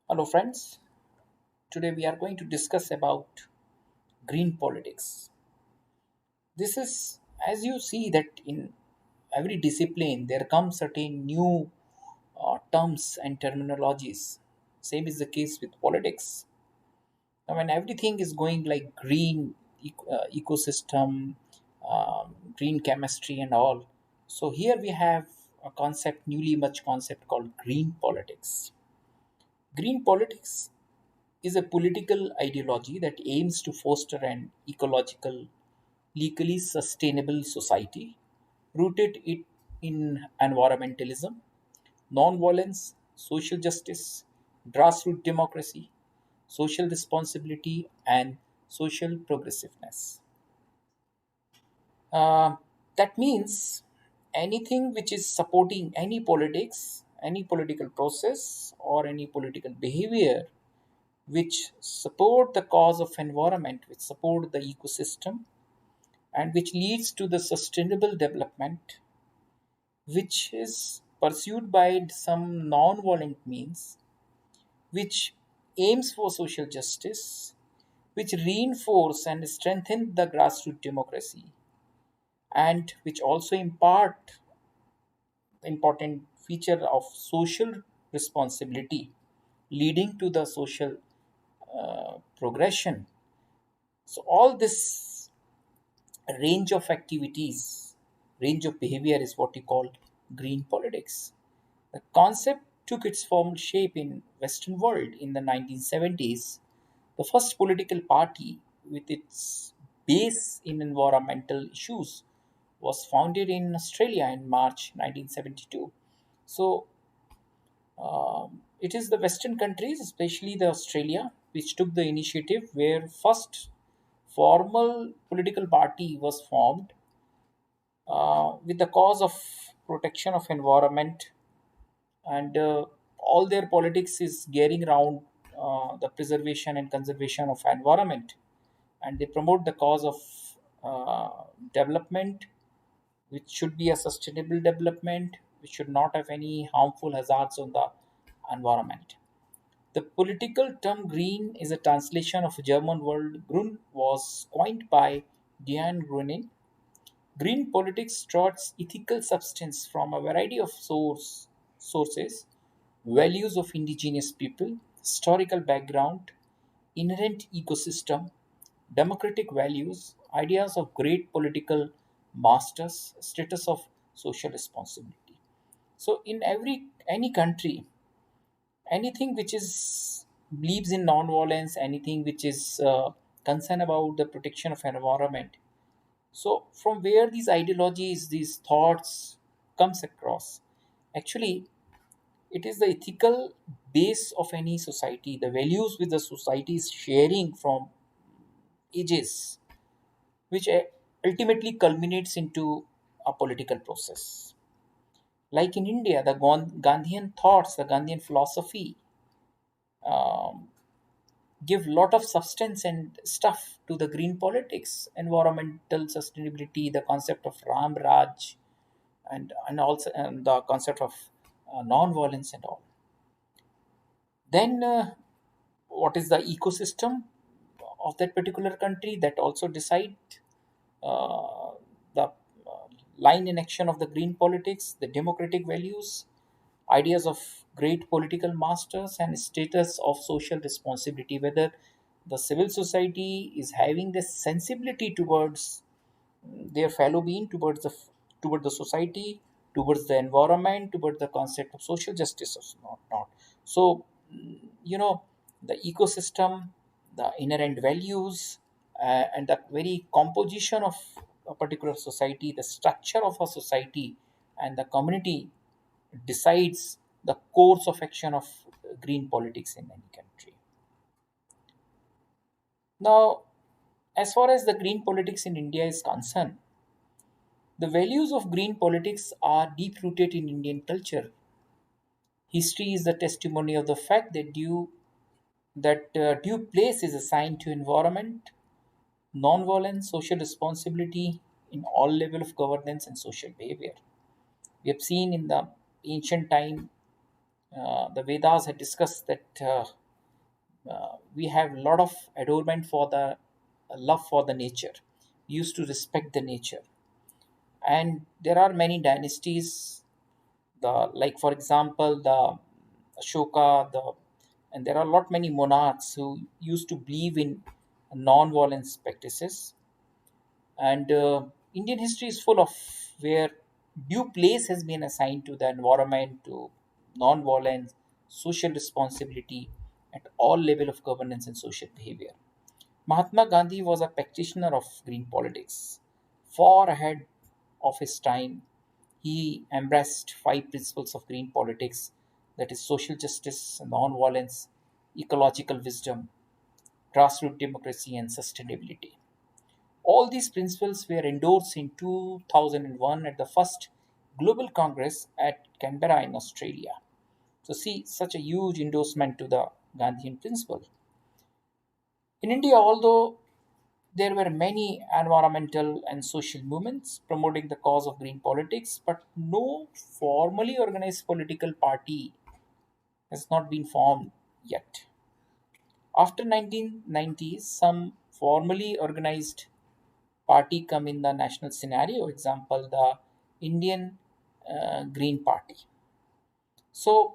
Hello, friends. Today we are going to discuss about green politics. This is, as you see, that in every discipline there come certain new terms and terminologies. Same is the case with politics. Now, when everything is going like green ecosystem, green chemistry, and all, so here we have a concept, newly much concept called green politics. Green politics is a political ideology that aims to foster an ecological, legally sustainable society rooted in environmentalism, non-violence, social justice, grassroots democracy, social responsibility, and social progressiveness. Uh, that means anything which is supporting any politics, any political process, or any political behavior which support the cause of environment, which support the ecosystem, and which leads to the sustainable development, which is pursued by some non-violent means, which aims for social justice, which reinforce and strengthen the grassroots democracy, and which also impart the important feature of social responsibility, leading to the social progression. So all this range of activities, range of behavior is what we call green politics. The concept took its formal shape in Western world in the 1970s. The first political party with its base in environmental issues was founded in Australia in March 1972. So it is the Western countries, especially the Australia, which took the initiative where first formal political party was formed with the cause of protection of environment, and all their politics is gearing around the preservation and conservation of environment, and they promote the cause of development, which should be a sustainable development, which should not have any harmful hazards on the environment. The political term green is a translation of a German word grün, was coined by Diane Grunin. Green politics draws ethical substance from a variety of sources, values of indigenous people, historical background, inherent ecosystem, democratic values, ideas of great political masters, status of social responsibility. So, in every any country, anything which is believes in non-violence, anything which is concerned about the protection of environment, so from where these ideologies, these thoughts comes across, actually it is the ethical base of any society, the values which the society is sharing from ages, which ultimately culminates into a political process. Like in India, the Gandhian thoughts, the Gandhian philosophy um, give lot of substance and stuff to the green politics, environmental sustainability, the concept of Ram Raj, and also the concept of non-violence and all. Then what is the ecosystem of that particular country, that also decide uh, the line in action of the green politics, the democratic values, ideas of great political masters, and status of social responsibility, whether the civil society is having the sensibility towards their fellow being, toward the society, towards the environment, towards the concept of social justice or not. So you know, the ecosystem, the inherent values, and the very composition of a particular society, the structure of a society and the community decides the course of action of green politics in any country. Now, as far as the green politics in India is concerned, the values of green politics are deep rooted in Indian culture. History is the testimony of the fact that due place is assigned to environment, non-violence, social responsibility in all level of governance and social behavior. We have seen in the ancient time The Vedas had discussed that we have a lot of adornment for the love for the nature. We used to respect the nature, and there are many dynasties. The like, for example, the Ashoka, and there are a lot many monarchs who used to believe in non-violence practices. And Indian history is full of where due place has been assigned to the environment, to non-violence, social responsibility at all level of governance and social behavior. Mahatma Gandhi was a practitioner of green politics, far ahead of his time. He embraced five principles of green politics, that is social justice, non-violence, ecological wisdom, grassroots democracy, and sustainability. All these principles were endorsed in 2001 at the first Global Congress at Canberra in Australia. So, see, such a huge endorsement to the Gandhian principle. In India, although there were many environmental and social movements promoting the cause of green politics, but no formally organized political party has not been formed yet. After 1990s, some formally organized party come in the national scenario. Example, the Indian Green Party. So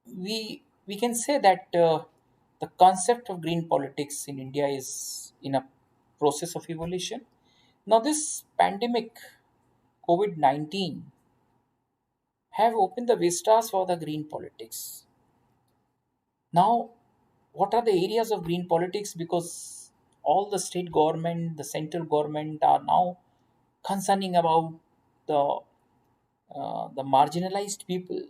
we can say that the concept of green politics in India is in a process of evolution. Now, this pandemic COVID-19 have opened the vistas for the green politics. Now, what are the areas of green politics? Because all the state government, the central government are now concerning about the the marginalized people.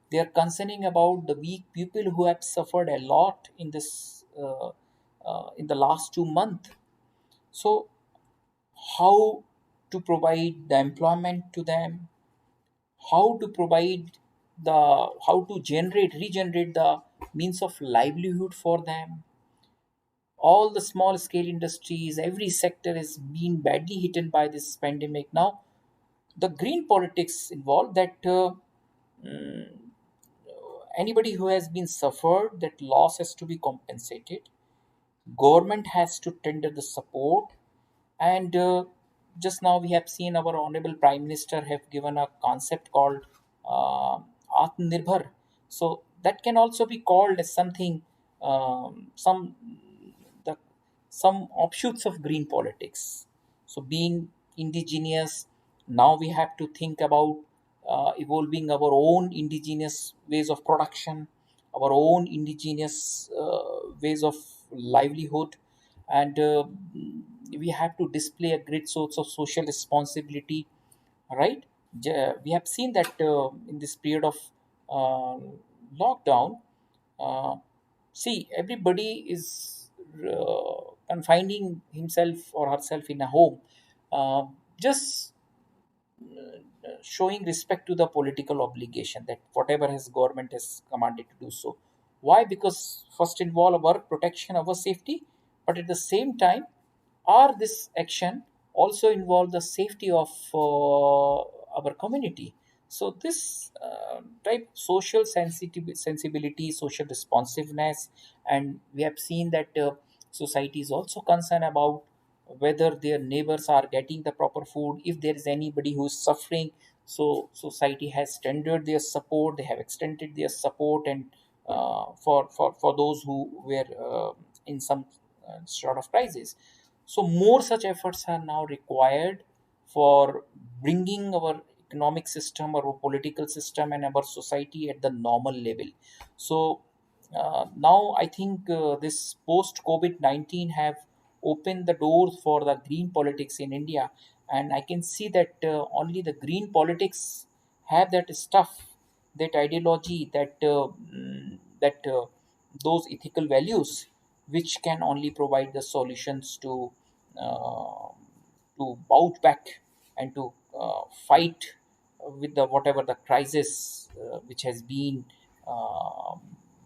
They are concerning about the weak people who have suffered a lot in this in the last 2 months. So, how to provide the employment to them? How to provide how to regenerate the means of livelihood for them? All the small scale industries, every sector is being badly hit by this pandemic. Now, the green politics involved that mm, anybody who has been suffered that loss has to be compensated. Government has to tender the support, and just now we have seen our honorable prime minister have given a concept called Atmanirbhar. So that can also be called as something, some the some offshoots of green politics. So, being indigenous, now we have to think about evolving our own indigenous ways of production, our own indigenous ways of livelihood, and we have to display a great source of social responsibility, right? We have seen that in this period of uh, lockdown, uh, see, everybody is confining himself or herself in a home, uh, just showing respect to the political obligation that whatever his government has commanded to do so. Why? Because first involve our protection, our safety, but at the same time, this action also involve the safety of our community. So this type social sensibility, social responsiveness, and we have seen that society is also concerned about whether their neighbors are getting the proper food. If there is anybody who is suffering, so society has tendered their support. They have extended their support, and for those who were in some sort of crisis. So more such efforts are now required for bringing our economic system, our political system, and our society at the normal level. So now I think this post COVID-19 have opened the doors for the green politics in India, and I can see that only the green politics have that stuff, that ideology, that those ethical values, which can only provide the solutions uh, to bounce back and to fight with the whatever the crisis which has been um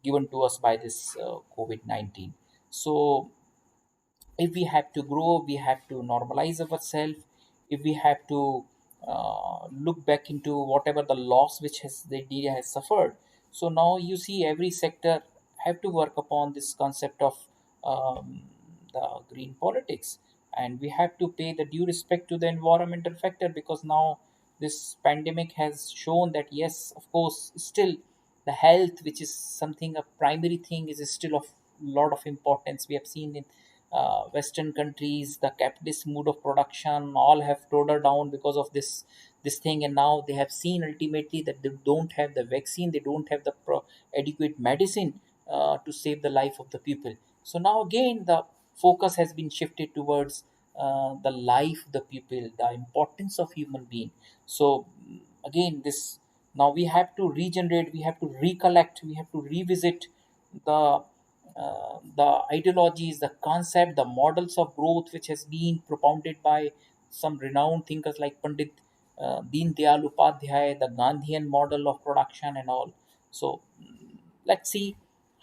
given to us by this COVID-19. So if we have to grow, we have to normalize ourselves. If we have to look back into whatever the loss which has the India has suffered. So now you see every sector have to work upon this concept of um, the green politics, and we have to pay the due respect to the environmental factor, because now this pandemic has shown that yes, of course, still the health, which is something a primary thing, is still of lot of importance. We have seen in Western countries, the capitalist mode of production all have tottered down because of this thing, and now they have seen ultimately that they don't have the vaccine, they don't have the adequate medicine to save the life of the people. So now again, the focus has been shifted towards the life of the people, the importance of human being. So again, this now we have to regenerate, we have to recollect, we have to revisit the ideologies, the concept, the models of growth which has been propounded by some renowned thinkers like Pandit Deen Dayal Upadhyay, the Gandhian model of production and all. So let's see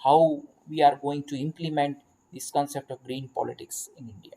how we are going to implement this concept of green politics in India.